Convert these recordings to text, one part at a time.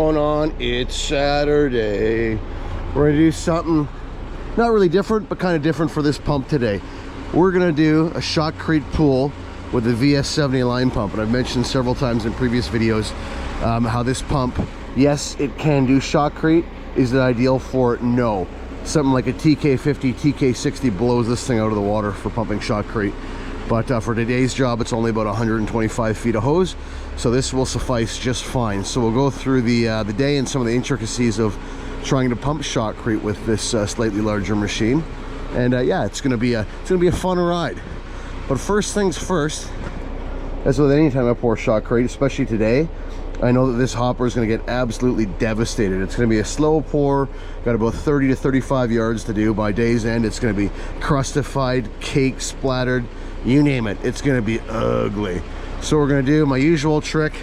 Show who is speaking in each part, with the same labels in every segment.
Speaker 1: going on? It's Saturday. We're gonna do something not really different, but kind of different for this pump today. We're gonna do a SHOTCRETE pool with the VS70 line pump, and I've mentioned several times in previous videos how this pump, yes, it can do SHOTCRETE. Is it ideal for it? No. Something like a TK50, TK60 blows this thing out of the water for pumping SHOTCRETE. But for today's job, it's only about 125 feet of hose, so this will suffice just fine. So we'll go through the day and some of the intricacies of trying to pump SHOTCRETE with this slightly larger machine. And yeah, it's gonna be a fun ride. But first things first, as with any time I pour SHOTCRETE, especially today, I know that this hopper is going to get absolutely devastated. It's going to be a slow pour, got about 30 to 35 yards to do. By day's end, it's going to be crustified, cake splattered, you name it. It's going to be ugly. So we're going to do my usual trick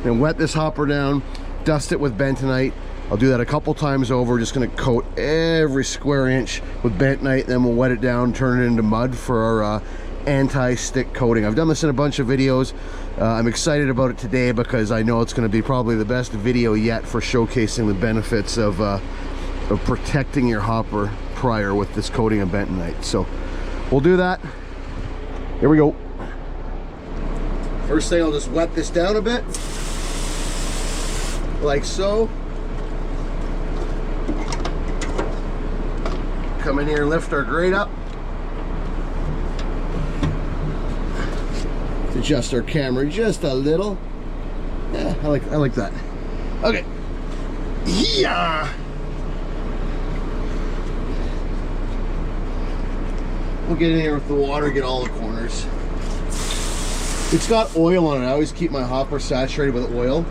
Speaker 1: and wet this hopper down, dust it with bentonite. I'll do that a couple times over. Just going to coat every square inch with bentonite, then we'll wet it down, turn it into mud for our anti-stick coating. I've done this in a bunch of videos. I'm excited about it today because I know it's going to be probably the best video yet for showcasing the benefits of protecting your hopper prior with this coating of bentonite. So we'll do that. Here we go. First thing, I'll just wet this down a bit, like so. Come in here and lift our grate up. Adjust our camera just a little. Yeah, I like that. Okay. Yeah. We'll get in here with the water, get all the corners. It's got oil on it. I always keep my hopper saturated with oil.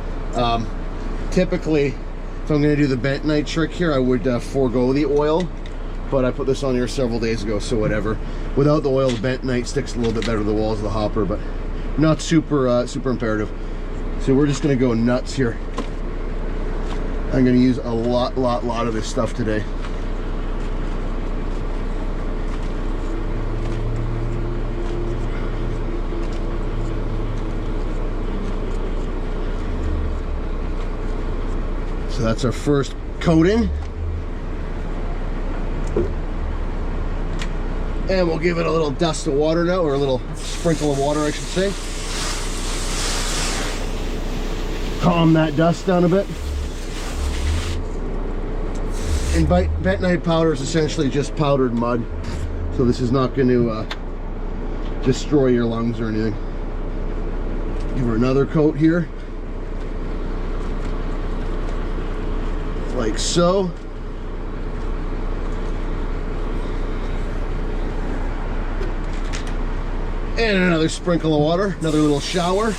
Speaker 1: Typically, if I'm going to do the bentonite trick here, I would forego the oil. But I put this on here several days ago, so whatever. Without the oil, the bentonite sticks a little bit better to the walls of the hopper, but not super super imperative. So we're just gonna go nuts here. I'm gonna use a lot of this stuff today. So that's our first coating. And we'll give it a little dust of water now, or a little sprinkle of water, I should say. Calm that dust down a bit. And bentonite powder is essentially just powdered mud, so this is not going to destroy your lungs or anything. Give her another coat here, like so. And another sprinkle of water, another little shower.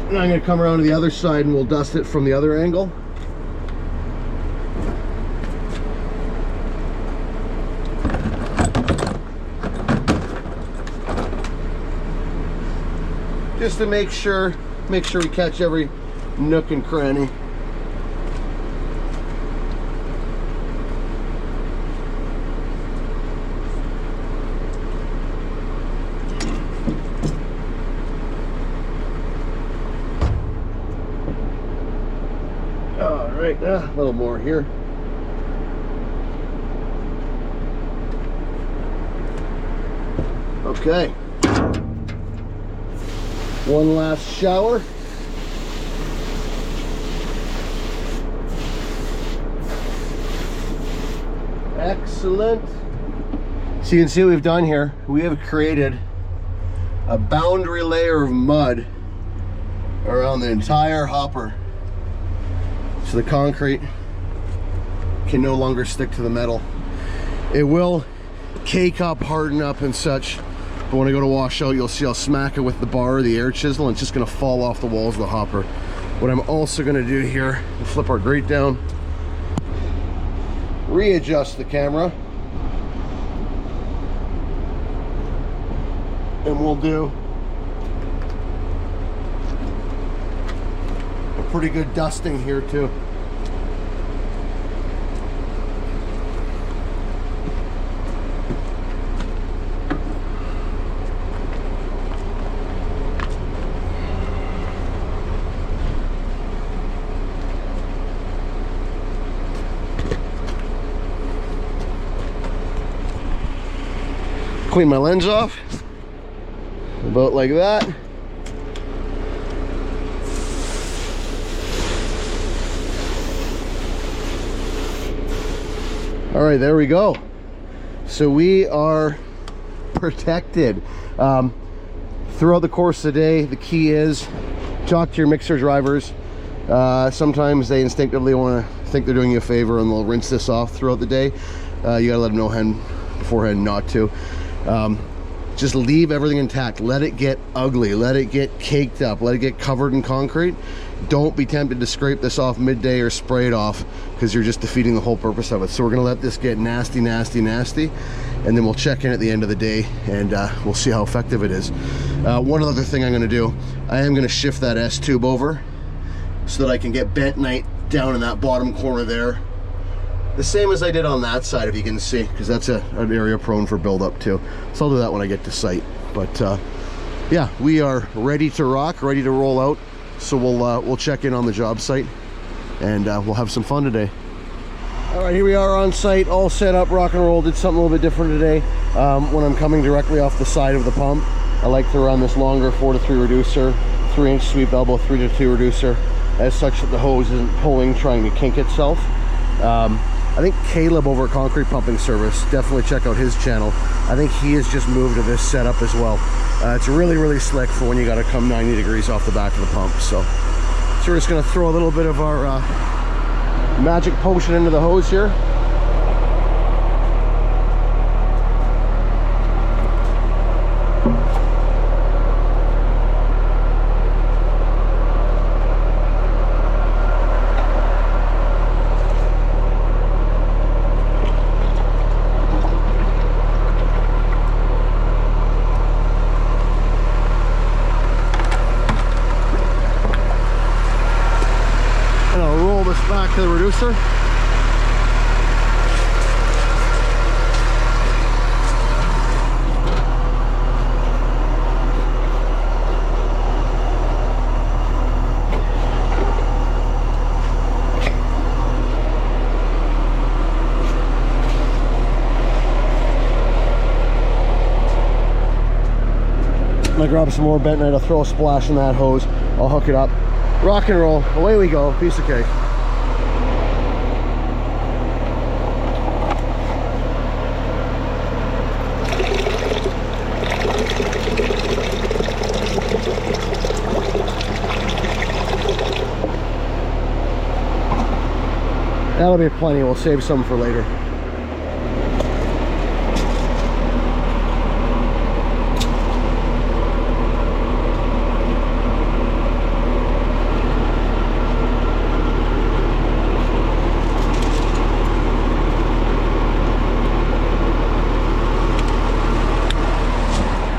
Speaker 1: And I'm going to come around to the other side and we'll dust it from the other angle. Just to make sure we catch every nook and cranny. A little more here. Okay. One last shower. Excellent. So you can see what we've done here. We have created a boundary layer of mud around the entire hopper. So the concrete can no longer stick to the metal. It will cake up, harden up and such, but when I go to wash out, you'll see I'll smack it with the bar or the air chisel and it's just gonna fall off the walls of the hopper. What I'm also gonna do here, we'll flip our grate down, readjust the camera, and we'll do a pretty good dusting here too. Clean my lens off. About like that. All right, there we go. So we are protected. Throughout the course of the day, the key is talk to your mixer drivers. Sometimes they instinctively want to think they're doing you a favor and they'll rinse this off throughout the day. You gotta let them know beforehand not to. Just leave everything intact. Let it get ugly. Let it get caked up. Let it get covered in concrete. Don't be tempted to scrape this off midday or spray it off, because you're just defeating the whole purpose of it. So we're gonna let this get nasty, nasty, nasty, and then we'll check in at the end of the day and we'll see how effective it is. One other thing I'm gonna do, I am gonna shift that S tube over so that I can get bentonite down in that bottom corner there. The same as I did on that side, if you can see, because that's an area prone for buildup too. So I'll do that when I get to site. But yeah, we are ready to rock, ready to roll out. So we'll check in on the job site and we'll have some fun today. All right, here we are on site, all set up, rock and roll. Did something a little bit different today. When I'm coming directly off the side of the pump, I like to run this longer 4-to-3 reducer, 3-inch sweep elbow, 3-to-2 reducer, as such that the hose isn't pulling, trying to kink itself. I think Caleb over at Concrete Pumping Service, definitely check out his channel. I think he has just moved to this setup as well. It's really, really slick for when you got to come 90 degrees off the back of the pump. So we're just going to throw a little bit of our magic potion into the hose here. Back to the reducer. I'm gonna grab some more bentonite. I'll throw a splash in that hose. I'll hook it up. Rock and roll. Away we go. Piece of cake. That'll be plenty. We'll save some for later.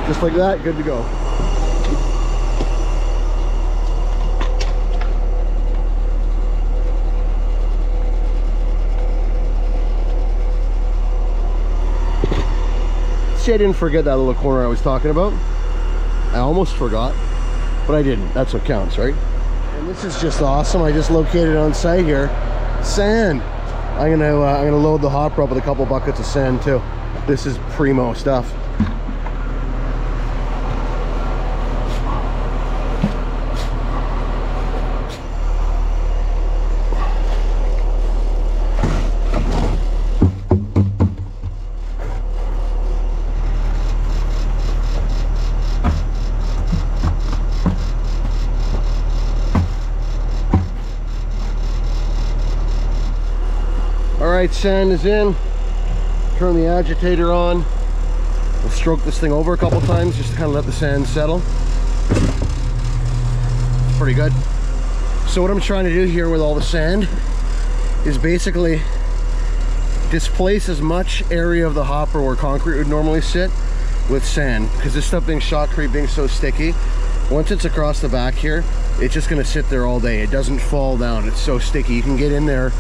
Speaker 1: Just like that, good to go. See, I didn't forget that little corner I was talking about. I almost forgot, but I didn't. That's what counts, right? And this is just awesome. I just located on site here sand. I'm gonna load the hopper up with a couple buckets of sand too. This is primo stuff. Alright, sand is in. Turn the agitator on. We'll stroke this thing over a couple times just to kind of let the sand settle. It's pretty good. So what I'm trying to do here with all the sand is basically displace as much area of the hopper where concrete would normally sit with sand, because this stuff being shotcrete, being so sticky, once it's across the back here, it's just going to sit there all day. It doesn't fall down. It's so sticky. You can get in there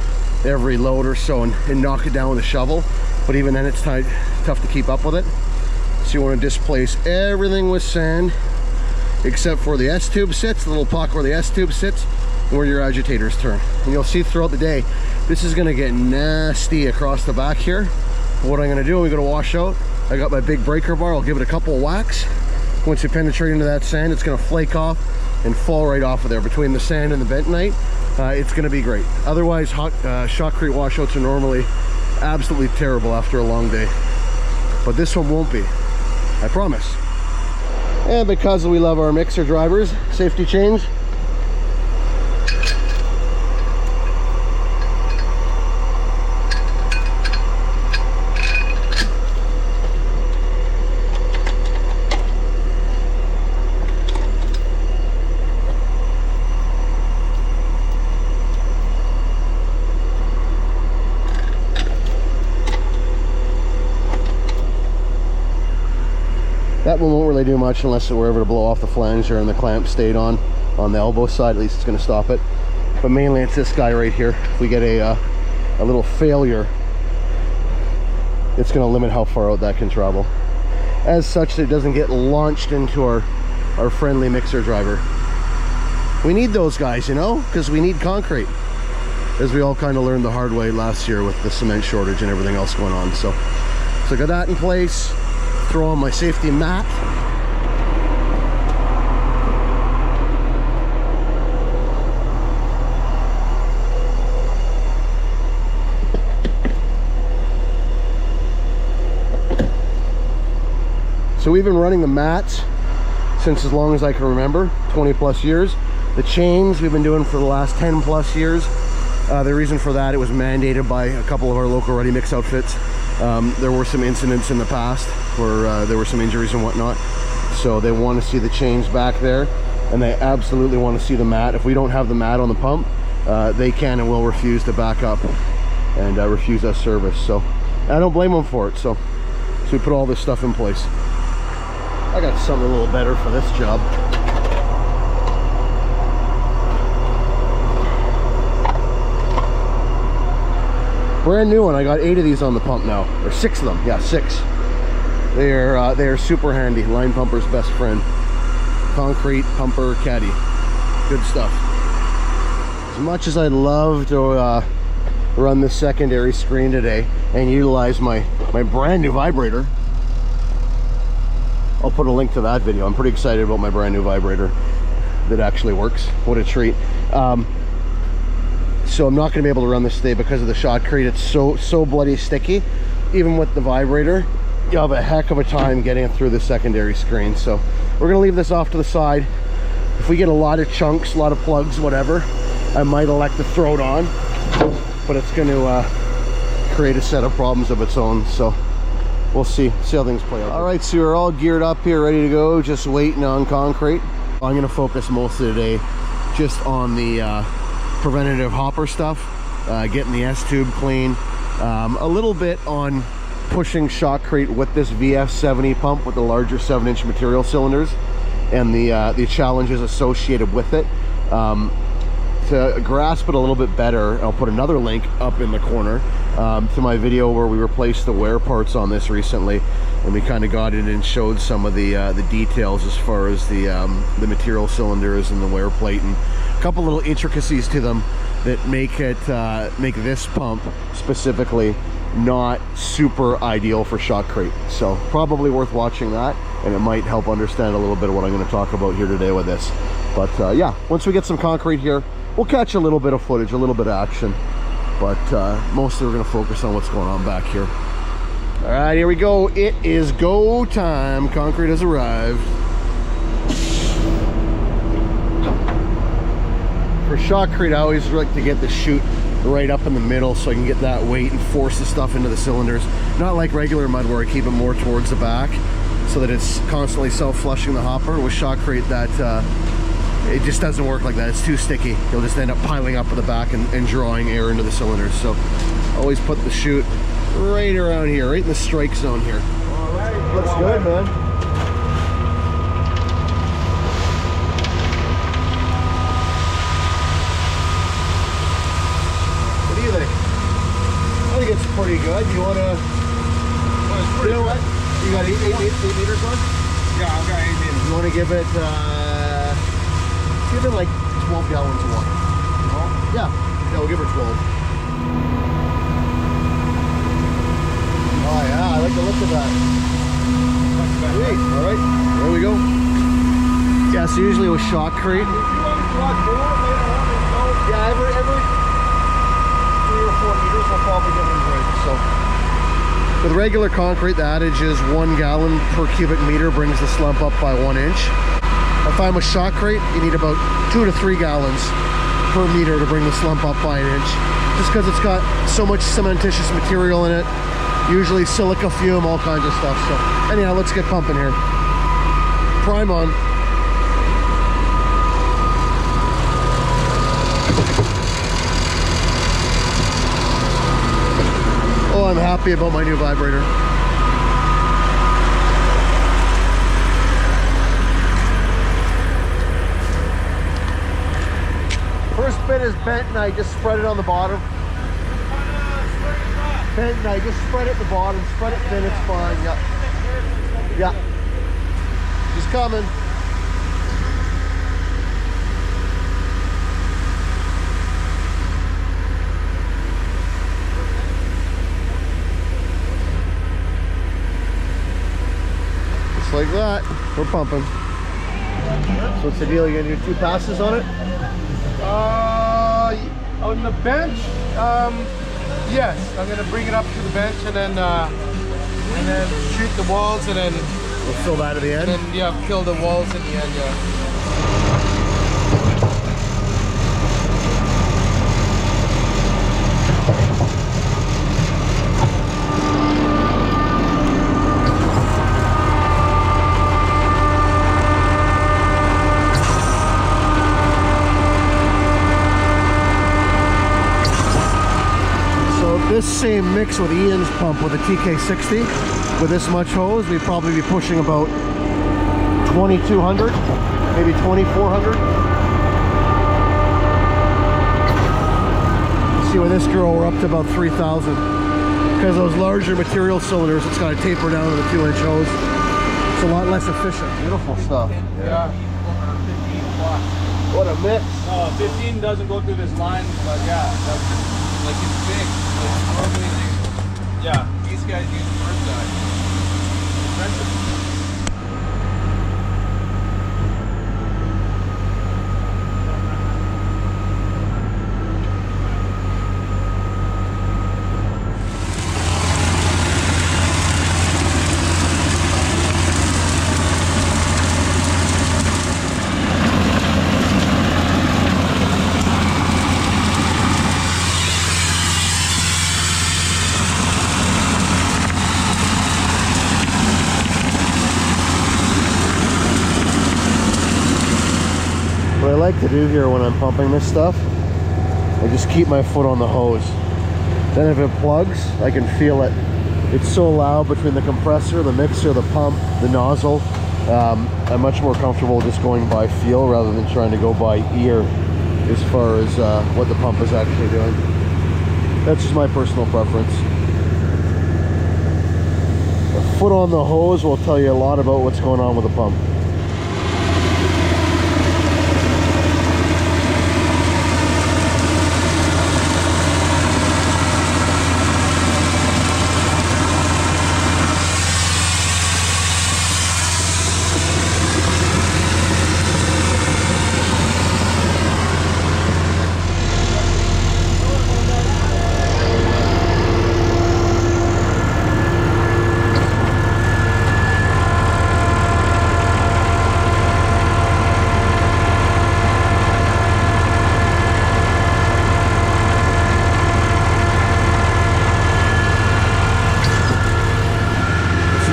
Speaker 1: every load or so and knock it down with a shovel, but even then it's tough to keep up with it. So you want to displace everything with sand except for the S-tube sits, the little pocket where the S-tube sits and where your agitators turn. And you'll see throughout the day this is going to get nasty across the back here. What I'm going to do when we go to wash out, I got my big breaker bar. I'll give it a couple of whacks. Once you penetrate into that sand, it's going to flake off and fall right off of there. Between the sand and the bentonite, it's going to be great. Otherwise, shotcrete washouts are normally absolutely terrible after a long day. But this one won't be, I promise. And because we love our mixer drivers, safety change. That one won't really do much unless we're able to blow off the flanger and the clamp stayed on the elbow side. At least it's going to stop it. But mainly it's this guy right here. If we get a little failure, it's going to limit how far out that can travel. As such, it doesn't get launched into our friendly mixer driver. We need those guys, you know, because we need concrete. As we all kind of learned the hard way last year with the cement shortage and everything else going on. So got that in place. Throw on my safety mat. So we've been running the mats since as long as I can remember, 20 plus years. The chains we've been doing for the last 10 plus years. The reason for that, it was mandated by a couple of our local ready mix outfits. There were some incidents in the past where there were some injuries and whatnot, so they want to see the chains back there, and they absolutely want to see the mat. If we don't have the mat on the pump, they can and will refuse to back up and refuse us service. So I don't blame them for it. So we put all this stuff in place. I got something a little better for this job. Brand new one. I got 8 of these on the pump now, or 6 of them. Yeah, 6. They are super handy. Line pumper's best friend. Concrete pumper caddy. Good stuff. As much as I'd love to run the secondary screen today and utilize my brand new vibrator, I'll put a link to that video. I'm pretty excited about my brand new vibrator that actually works. What a treat. So I'm not going to be able to run this today because of the shotcrete. It's so bloody sticky. Even with the vibrator, you have a heck of a time getting it through the secondary screen. So we're going to leave this off to the side. If we get a lot of chunks, a lot of plugs, whatever, I might elect to throw it on, but it's going to create a set of problems of its own. So we'll see how things play out. All right, so we're all geared up here, ready to go, just waiting on concrete. I'm going to focus most of the day just on the preventative hopper stuff, getting the S-tube clean, a little bit on pushing shotcrete with this VS70 pump with the larger 7-inch material cylinders and the challenges associated with it. To grasp it a little bit better, I'll put another link up in the corner to my video where we replaced the wear parts on this recently, and we kind of got in and showed some of the details as far as the material cylinders and the wear plate, and a couple little intricacies to them that make this pump specifically not super ideal for shotcrete. So probably worth watching that, and it might help understand a little bit of what I'm going to talk about here today with this. But yeah, once we get some concrete here, we'll catch a little bit of footage, a little bit of action, but mostly we're going to focus on what's going on back here. All right, here we go. It is go time. Concrete has arrived. For shotcrete, I always like to get the chute right up in the middle so I can get that weight and force the stuff into the cylinders. Not like regular mud where I keep it more towards the back so that it's constantly self-flushing the hopper. With shotcrete, that it just doesn't work like that. It's too sticky. You'll just end up piling up at the back and drawing air into the cylinders. So always put the chute right around here, right in the strike zone here.
Speaker 2: All right, looks good, man. What do you think?
Speaker 1: I think it's pretty good. You want to...
Speaker 2: Well, you know what?
Speaker 1: You got 8 meters on?
Speaker 2: Yeah, I've got 8 meters.
Speaker 1: You want to give it like 12 gallons of water. Yeah, we'll give her 12. Oh yeah, I like the look of that. Sweet. All right, there we go. Yeah, so usually with SHOTCRETE.
Speaker 2: If you want to plug more later on,
Speaker 1: Yeah, every 3 or 4 meters will probably get one right. So with regular concrete, the adage is 1 gallon per cubic meter brings the slump up by 1 inch. I find with SHOTCRETE, you need about 2 to 3 gallons per meter to bring the slump up by 1 inch. Just because it's got so much cementitious material in it, usually silica fume, all kinds of stuff. So anyhow, let's get pumping here. Prime on. Oh, I'm happy about my new vibrator. First bit is bent and I just spread it on the bottom. Bent and I just spread it at the bottom, spread it thin, it's fine, yeah. Yeah. He's coming. Just like that, we're pumping. So what's the deal? You gonna do 2 passes on it?
Speaker 2: on the bench, yes, I'm gonna bring it up to the bench and then shoot the walls and then
Speaker 1: we'll fill that at the end.
Speaker 2: And then yeah, kill the walls in the end. Yeah.
Speaker 1: This same mix with Ian's pump with a TK60, with this much hose, we'd probably be pushing about 2,200, maybe 2,400. See, with this girl, we're up to about 3,000. Because those larger material cylinders, it's got to taper down to the 2-inch hose. It's a lot less efficient. Beautiful stuff.
Speaker 2: Yeah. 15 plus.
Speaker 1: What a mix.
Speaker 2: 15 doesn't go through this line, but yeah, that's like it's big. Like normally, yeah, these guys use the first side. Expensive.
Speaker 1: What I like to do here when I'm pumping this stuff, I just keep my foot on the hose. Then if it plugs, I can feel it. It's so loud between the compressor, the mixer, the pump, the nozzle. I'm much more comfortable just going by feel rather than trying to go by ear as far as what the pump is actually doing. That's just my personal preference. A foot on the hose will tell you a lot about what's going on with the pump.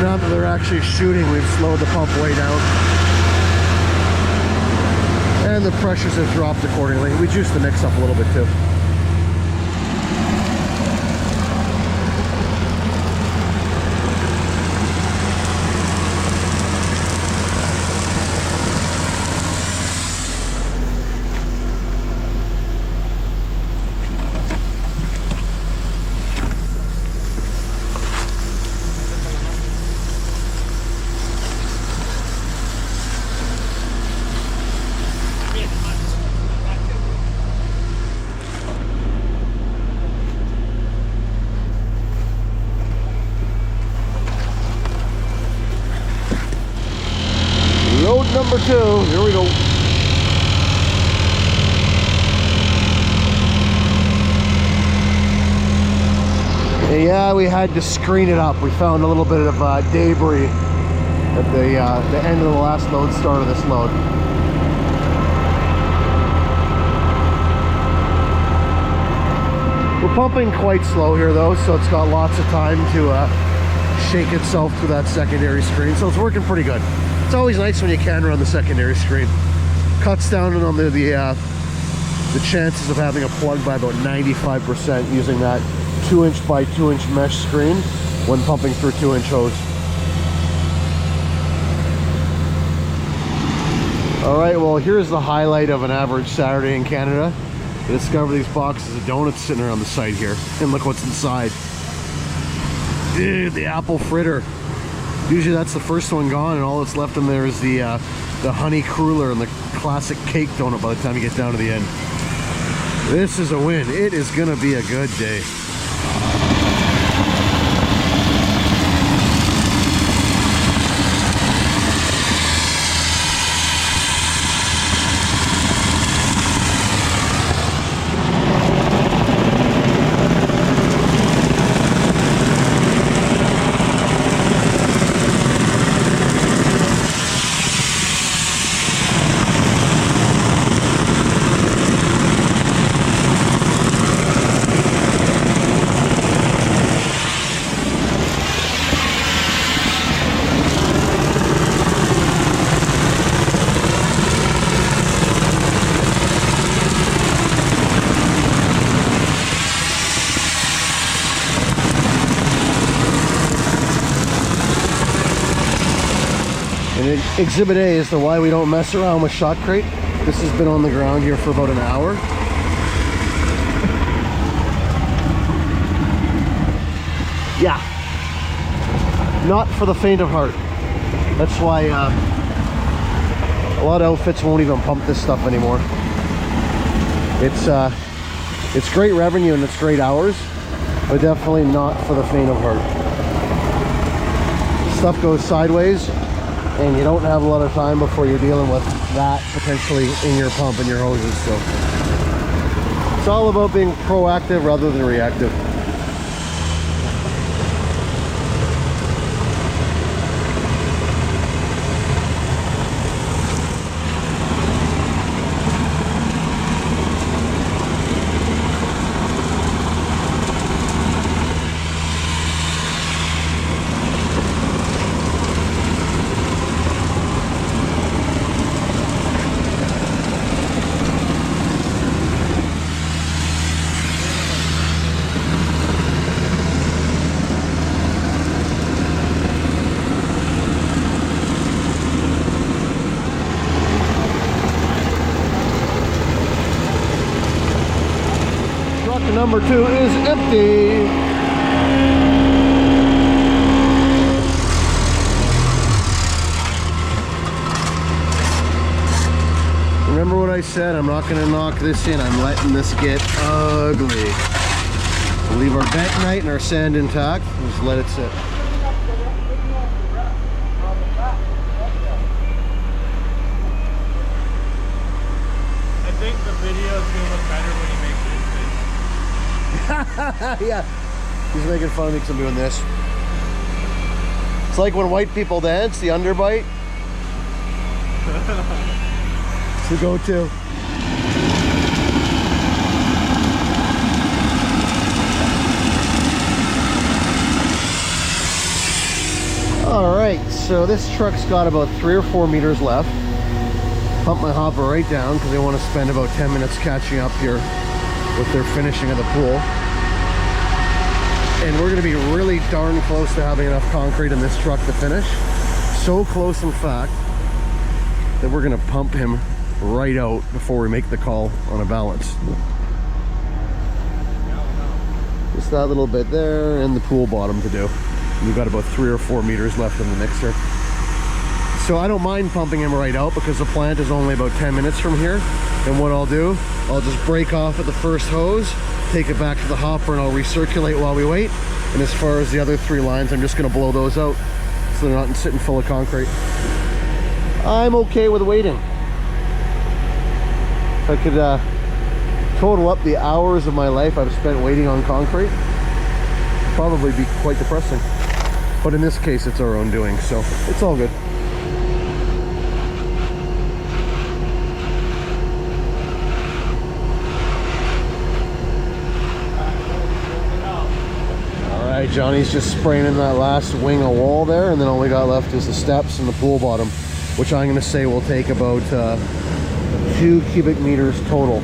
Speaker 1: Now that they're actually shooting, we've slowed the pump way down. And the pressures have dropped accordingly. We juiced the mix up a little bit too. number 2. Here we go. And yeah, we had to screen it up. We found a little bit of debris at the end of the last load, start of this load. We're pumping quite slow here though, so it's got lots of time to shake itself through that secondary screen, so it's working pretty good. It's always nice when you can run the secondary screen. Cuts down on the chances of having a plug by about 95% using that 2" by 2" mesh screen when pumping through 2" hose. Alright, well here's the highlight of an average Saturday in Canada. I discovered these boxes of donuts sitting around the site here, and look what's inside. Dude, the apple fritter. Usually that's the first one gone, and all that's left in there is the honey cruller and the classic cake donut by the time you get down to the end. This is a win. It is gonna be a good day. And Exhibit A is the why we don't mess around with SHOTCRETE. This has been on the ground here for about an hour. Yeah, not for the faint of heart. That's why a lot of outfits won't even pump this stuff anymore. It's great revenue and it's great hours, but definitely not for the faint of heart. Stuff goes sideways, and you don't have a lot of time before you're dealing with that potentially in your pump and your hoses. So it's all about being proactive rather than reactive. Number 2 is empty. Remember what I said, I'm not going to knock this in, I'm letting this get ugly. We'll leave our bentonite and our sand intact, just let it sit.
Speaker 2: I think the video is going to look better when you make this.
Speaker 1: Yeah, he's making fun of me because I'm doing this. It's like when white people dance, the underbite. It's the go-to. All right, so this truck's got about 3 or 4 meters left. Pump my hopper right down because I want to spend about 10 minutes catching up here with their finishing of the pool. And we're going to be really darn close to having enough concrete in this truck to finish. So close, in fact, that we're going to pump him right out before we make the call on a balance. Just that little bit there and the pool bottom to do. We've got about 3 or 4 meters left in the mixer. So I don't mind pumping him right out because the plant is only about 10 minutes from here. And what I'll do, I'll just break off at the first hose, take it back to the hopper, and I'll recirculate while we wait. And as far as the other 3 lines, I'm just going to blow those out so they're not sitting full of concrete. I'm okay with waiting. If I could total up the hours of my life I've spent waiting on concrete, it'd probably be quite depressing. But in this case, it's our own doing, so it's all good. Alright, Johnny's just spraying in that last wing of wall there, and then all we got left is the steps and the pool bottom, which I'm going to say will take about 2 cubic meters total.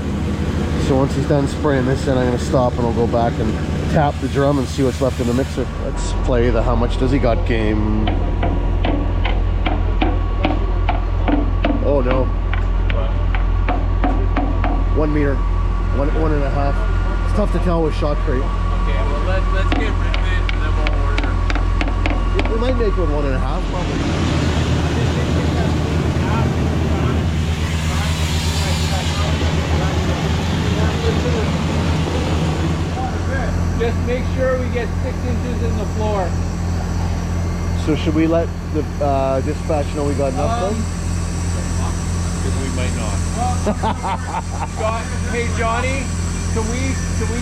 Speaker 1: So once he's done spraying this in, I'm going to stop and I'll go back and tap the drum and see what's left in the mixer. Let's play the how much does he got game. Oh no. 1 meter. One and a half. It's tough to tell with SHOTCRETE.
Speaker 2: Okay, well let's get rid of it and then we'll order.
Speaker 1: We might make it 1.5 probably.
Speaker 2: Just make sure we get 6 inches in the floor.
Speaker 1: So should we let the dispatch know we got enough done?
Speaker 2: Because we might not. Hey Johnny, can we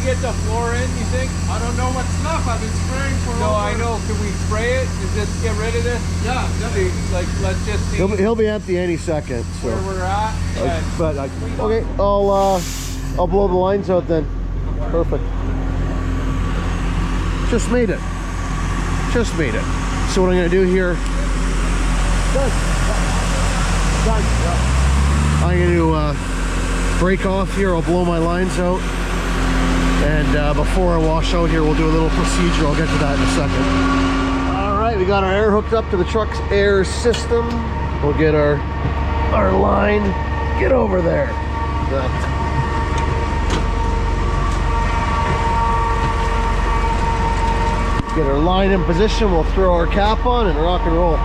Speaker 2: get the floor in, you think?
Speaker 3: I don't know what's left. I've been spraying for
Speaker 2: No,
Speaker 3: over...
Speaker 2: I know. Can we spray it and just get rid of this?
Speaker 3: Yeah,
Speaker 2: See, like, let's just see
Speaker 1: He'll be empty any second. So.
Speaker 2: where we're at.
Speaker 1: Okay, I'll blow the lines out then. Perfect. Just made it. Just made it. So what I'm going to do here. Done. I'm going to break off here. I'll blow my lines out. And before I wash out here, we'll do a little procedure. I'll get to that in a second. All right, we got our air hooked up to the truck's air system. We'll get our line. Get over there. Get our line in position. We'll throw our cap on and rock and roll.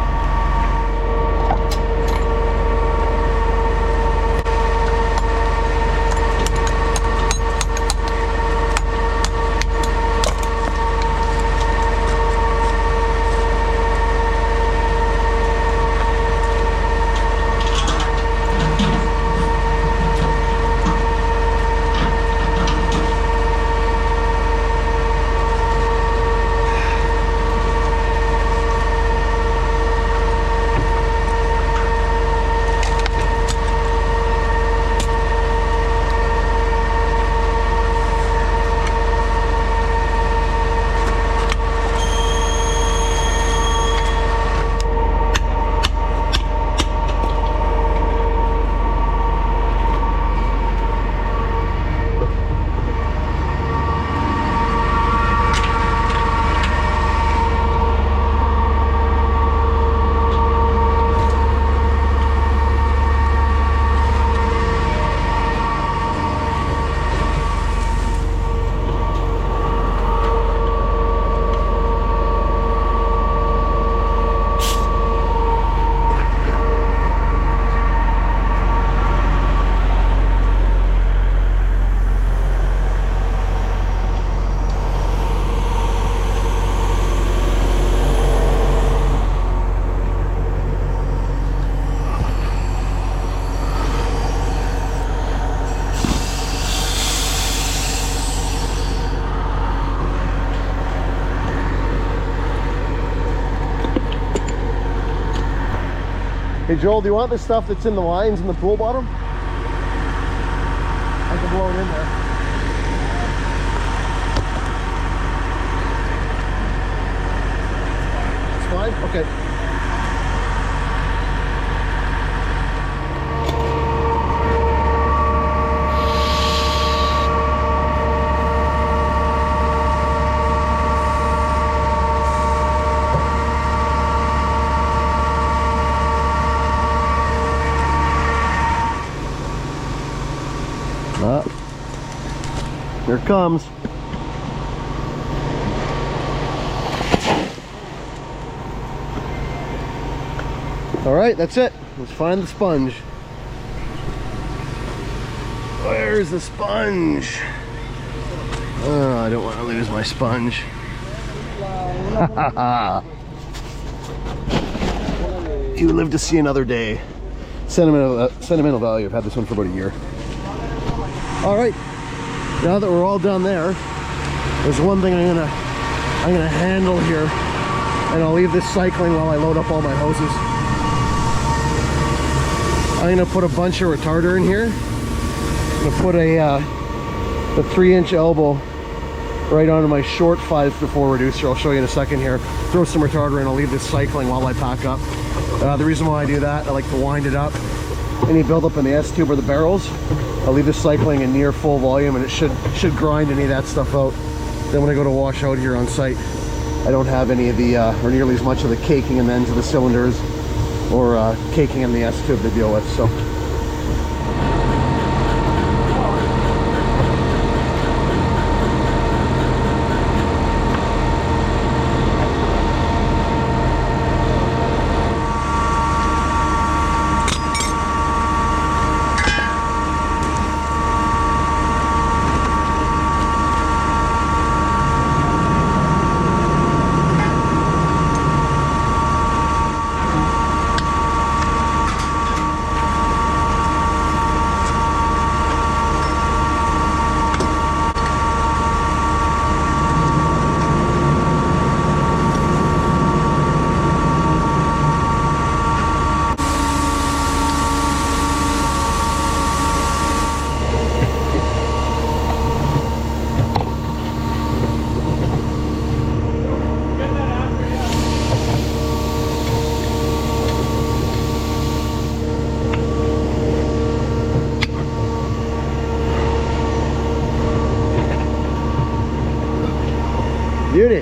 Speaker 1: Hey Joel, do you want the stuff that's in the lines in the pool bottom? I can blow it in there. It's fine? Okay. Here it comes. All right, that's it. Let's find the sponge. Where's the sponge? Oh, I don't want to lose my sponge. You live to see another day. sentimental value. I've had this one for about a year. All right, now that we're all done there, there's one thing I'm gonna handle here, and I'll leave this cycling while I load up all my hoses. I'm gonna put a bunch of retarder in here. I'm gonna put the 3-inch elbow right onto my short 5-4 reducer. I'll show you in a second here. Throw some retarder in. I'll leave this cycling while I pack up. The reason why I do that, I like to wind it up. Any buildup in the S-tube or the barrels, I'll leave this cycling in near full volume, and it should grind any of that stuff out. Then when I go to wash out here on site, I don't have any of the or nearly as much of the caking in the ends of the cylinders or caking in the S-tube to deal with. So beauty.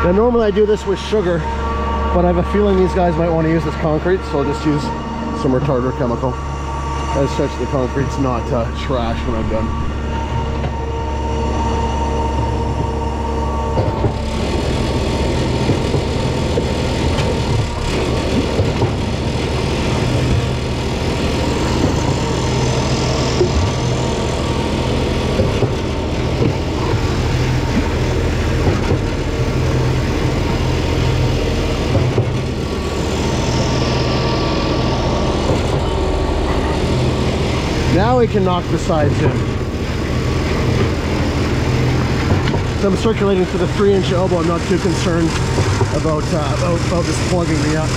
Speaker 1: Now normally I do this with sugar, but I have a feeling these guys might want to use this concrete, so I'll just use some retarder chemical. As such, the concrete's not trash when I'm done. Now we can knock the sides in. So I'm circulating to the 3-inch elbow. I'm not too concerned about this plugging me up.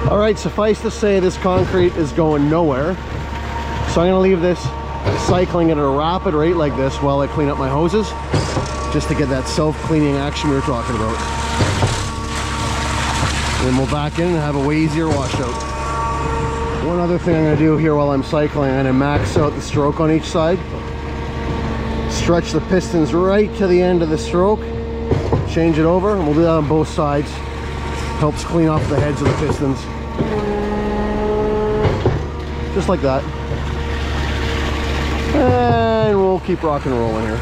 Speaker 1: All right, suffice to say this concrete is going nowhere. So I'm gonna leave this cycling at a rapid rate like this while I clean up my hoses, just to get that self-cleaning action we were talking about. Then we'll back in and have a way easier washout. One other thing I'm gonna do here while I'm cycling, I'm gonna max out the stroke on each side. Stretch the pistons right to the end of the stroke, change it over, and we'll do that on both sides. Helps clean off the heads of the pistons. Just like that. And we'll keep rock and rolling here.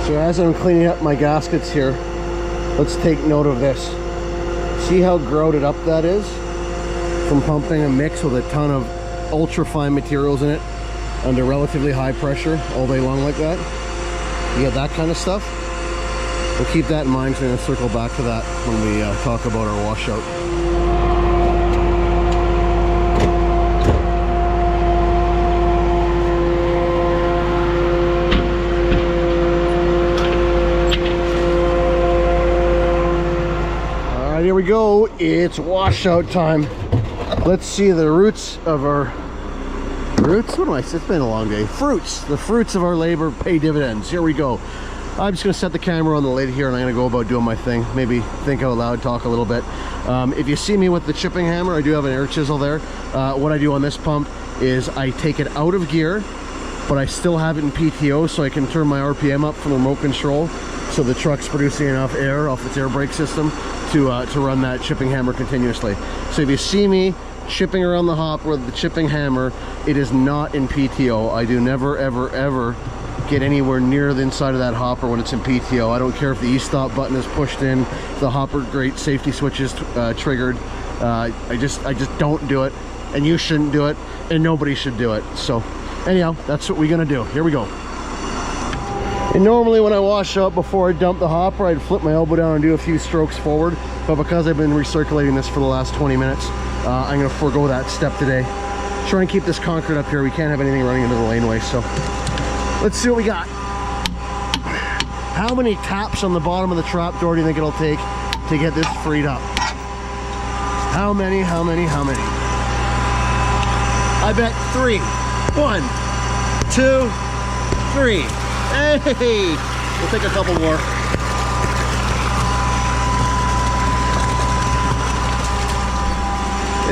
Speaker 1: So as I'm cleaning up my gaskets here, let's take note of this. See how grouted up that is? From pumping a mix with a ton of ultra fine materials in it under relatively high pressure all day long like that. You get that kind of stuff. We'll keep that in mind, so we're going to circle back to that when we talk about our washout. it's washout time. Let's see the roots of our roots. What am I? It's been a long day. Fruits. The fruits of our labor pay dividends. Here we go. I'm just gonna set the camera on the lid here and I'm gonna go about doing my thing. Maybe think out loud, talk a little bit. If you see me with the chipping hammer, I do have an air chisel there. What I do on this pump is I take it out of gear, but I still have it in PTO so I can turn my RPM up from the remote control, so the truck's producing enough air off its air brake system to run that chipping hammer continuously. So if you see me chipping around the hopper with the chipping hammer, it is not in PTO. I do never ever ever get anywhere near the inside of that hopper when it's in PTO. I don't care if the e-stop button is pushed in, the hopper grate safety switch is triggered. I just don't do it, and you shouldn't do it, and nobody should do it. So anyhow, that's what we're gonna do. Here we go. And normally when I wash up before I dump the hopper, I'd flip my elbow down and do a few strokes forward, but because I've been recirculating this for the last 20 minutes, I'm gonna forego that step today. Try and keep this concrete up here. We can't have anything running into the laneway, so let's see what we got. How many taps on the bottom of the trap door do you think it'll take to get this freed up? How many? How many? How many? I bet 3. 1, 2, 3. Hey! We'll take a couple more.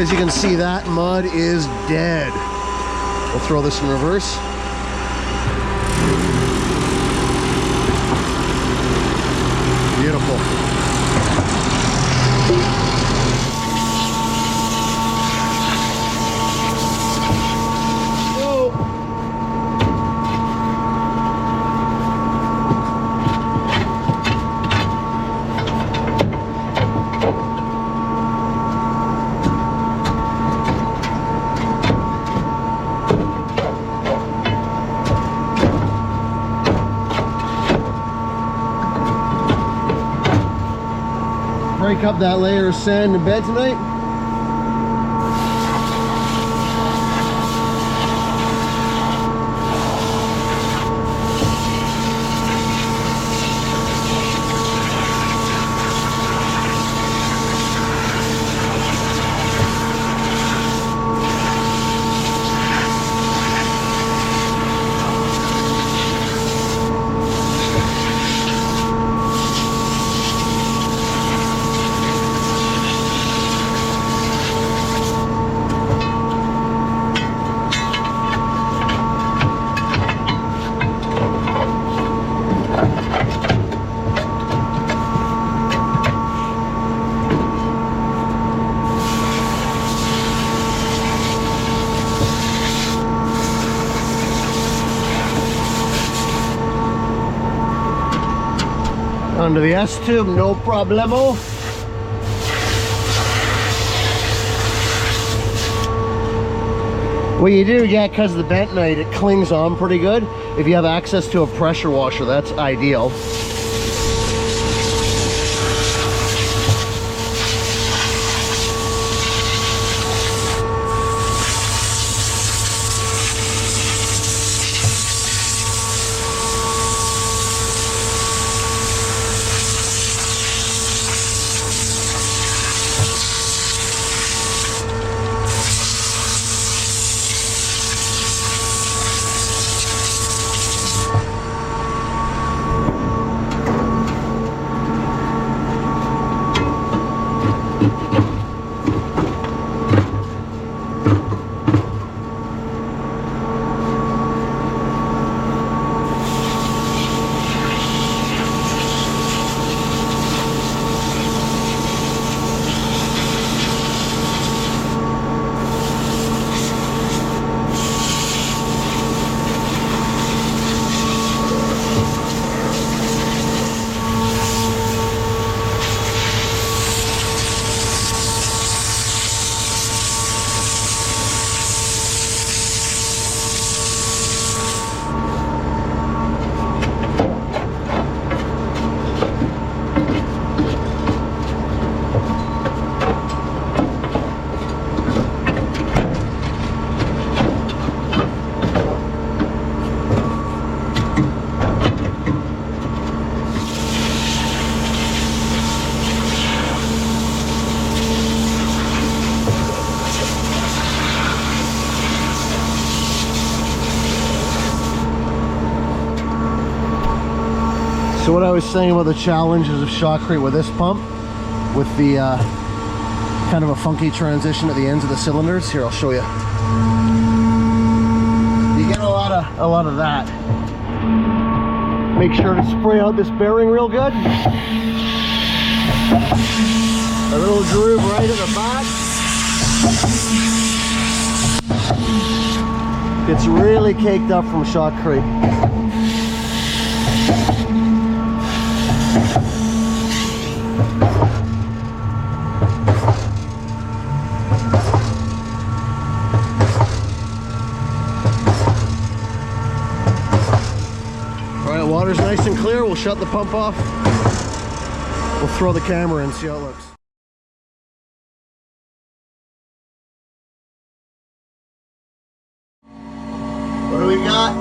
Speaker 1: As you can see, that mud is dead. We'll throw this in reverse. Beautiful. Break up that layer of sand in bed tonight. Onto the S-tube, no problemo. What you do, yeah, because of the bentonite, it clings on pretty good. If you have access to a pressure washer, that's ideal. So what I was saying about the challenges of shotcrete with this pump, with the kind of a funky transition at the ends of the cylinders. Here, I'll show you. You get a lot of that. Make sure to spray out this bearing real good. A little groove right at the back. It's really caked up from shotcrete. Water's nice and clear. We'll shut the pump off. We'll throw the camera in, see how it looks. What do we got?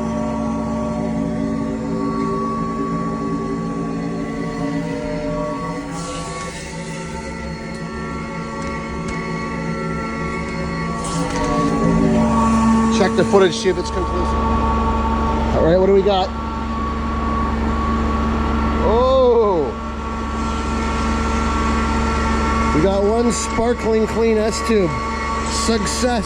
Speaker 1: Check the footage, see if it's conclusive. All right, what do we got? Oh, we got one sparkling clean S-tube. Success.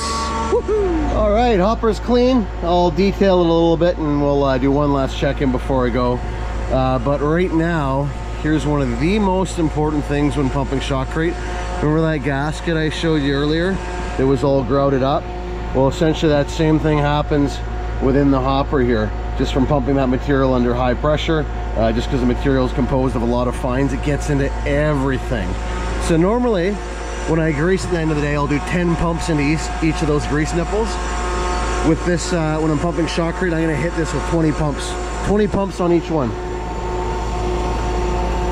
Speaker 1: Woohoo! All right, hopper's clean. I'll detail it a little bit and we'll do one last check-in before I go. But right now, here's one of the most important things when pumping shotcrete. Remember that gasket I showed you earlier that was all grouted up? Well, essentially that same thing happens within the hopper here, just from pumping that material under high pressure. Just because the material is composed of a lot of fines, it gets into everything. So normally, when I grease at the end of the day, I'll do 10 pumps into each of those grease nipples. With this, when I'm pumping shotcrete, I'm going to hit this with 20 pumps. 20 pumps on each one.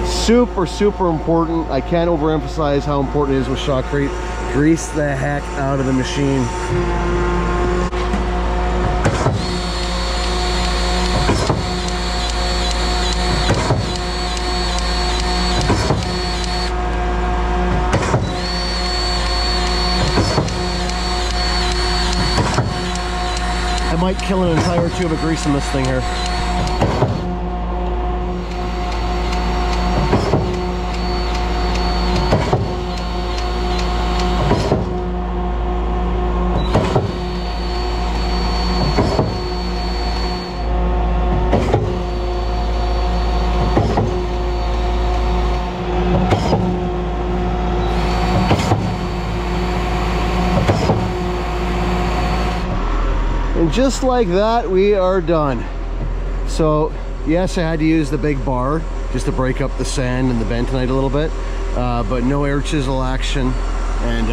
Speaker 1: Super, super important. I can't overemphasize how important it is with shotcrete. Grease the heck out of the machine. I might kill an entire tube of grease in this thing here. And just like that, we are done. So yes, I had to use the big bar just to break up the sand and the bentonite a little bit, but no air chisel action and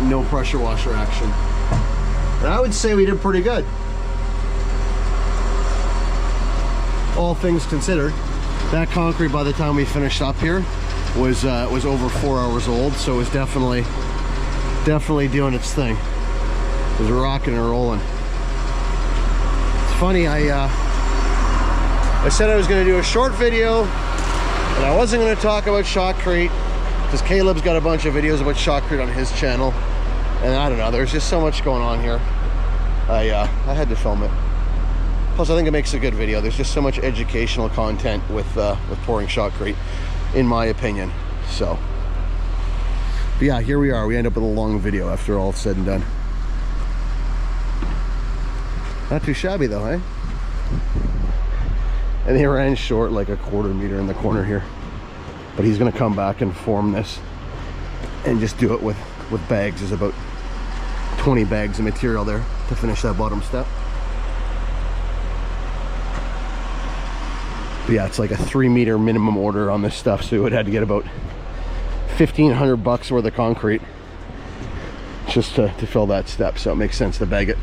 Speaker 1: no pressure washer action. And I would say we did pretty good, all things considered. That concrete, by the time we finished up here, was over 4 hours old, so it was definitely doing its thing. It was rocking and rolling. Funny, I said I was going to do a short video and I wasn't going to talk about shotcrete because Caleb's got a bunch of videos about shotcrete on his channel, and I don't know, there's just so much going on here. I had to film it. Plus I think it makes a good video. There's just so much educational content with pouring shotcrete, in my opinion. So but yeah, here we are. We end up with a long video after all said and done. Not too shabby though, eh? And he ran short like a 1/4 meter in the corner here. But he's gonna come back and form this and just do it with bags. There's about 20 bags of material there to finish that bottom step. But yeah, it's like a 3 meter minimum order on this stuff, so we would have to get about 1,500 bucks worth of concrete just to fill that step, so it makes sense to bag it.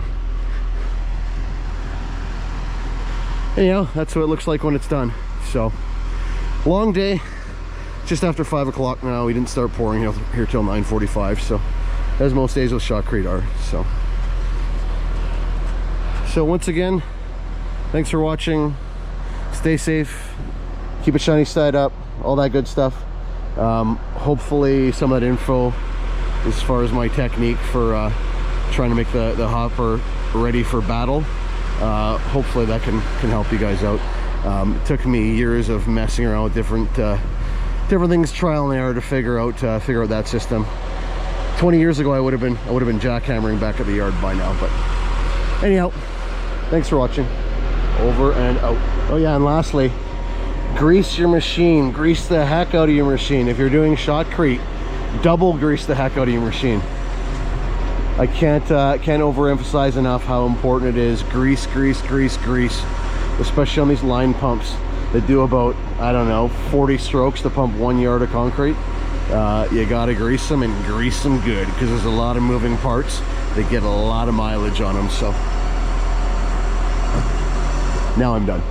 Speaker 1: Anyhow, that's what it looks like when it's done. So, long day, just after 5 o'clock now. We didn't start pouring here till 9:45, so as most days with shotcrete are. So once again, thanks for watching. Stay safe, keep it shiny side up, all that good stuff. Hopefully some of that info as far as my technique for trying to make the hopper ready for battle, hopefully that can help you guys out. It took me years of messing around with different things, trial and error, to figure out that system. 20 years ago I would have been jackhammering back at the yard by now. But anyhow, thanks for watching. Over and out. Oh yeah, and lastly, grease your machine. Grease the heck out of your machine. If you're doing shotcrete, double grease the heck out of your machine. I can't overemphasize enough how important it is. Grease, grease, grease, grease, especially on these line pumps that do about, I don't know, 40 strokes to pump 1 yard of concrete. You gotta grease them, and grease them good, because there's a lot of moving parts that get a lot of mileage on them. So now I'm done.